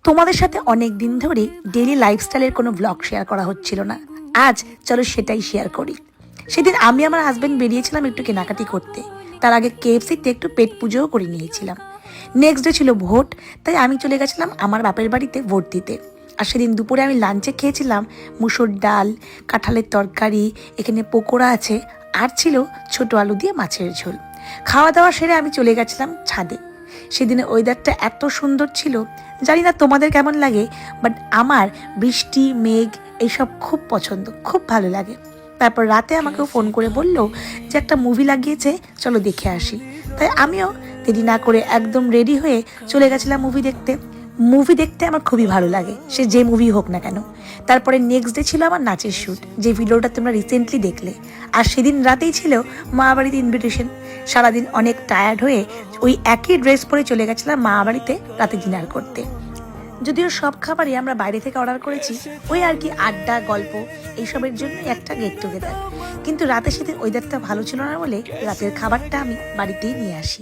তোমাদের সাথে অনেক দিন ধরে ডেইলি লাইফস্টাইলের কোনো ব্লগ শেয়ার করা হচ্ছিল না। আজ চলো সেটাই শেয়ার করি। সেদিন আমি আমার হাজবেন্ড বেরিয়েছিলাম একটু কেনাকাটি করতে। তার আগে কেএফসিতে একটু পেট পুজোও করে নিয়েছিলাম। নেক্সট ডে ছিল ভোট, তাই আমি চলে গেছিলাম আমার বাপের বাড়িতে ভোট দিতে। আর সেদিন দুপুরে আমি লাঞ্চে খেয়েছিলাম মুসুর ডাল, কাঁঠালের তরকারি, এখানে পকোড়া আছে, আর ছিল ছোট আলু দিয়ে মাছের ঝোল। খাওয়া দাওয়া সেরে আমি চলে গেছিলাম ছাদে। সেদিনে ওয়েদারটা এত সুন্দর ছিল, জানি না তোমাদের কেমন লাগে, বাট আমার বৃষ্টি মেঘ এইসব খুব পছন্দ, খুব ভালো লাগে। তারপর রাতে আমাকেও ফোন করে বলল যে একটা মুভি লাগিয়েছে, চলো দেখে আসি। তাই আমিও দেরি না করে একদম রেডি হয়ে চলে গেছিলাম মুভি দেখতে আমার খুবই ভালো লাগে, সে যে মুভি হোক না কেন। তারপরে নেক্সট ডে ছিল আমার নাচের শ্যুট, যে ভিডিওটা তোমরা রিসেন্টলি দেখলে। আর সেদিন রাতেই ছিল মা বাড়িতে ইনভিটেশন। সারাদিন অনেক টায়ার্ড হয়ে ওই একই ড্রেস পরে চলে গেছিলাম মা বাড়িতে রাতে ডিনার করতে। যদিও সব খাবারই আমরা বাইরে থেকে অর্ডার করেছি, ওই আর কি আড্ডা গল্প এইসবের জন্য একটা গেট টুগেদার। কিন্তু রাতে সেদিন ওয়েদারটা ভালো ছিল না বলে রাতের খাবারটা আমি বাড়িতেই নিয়ে আসি।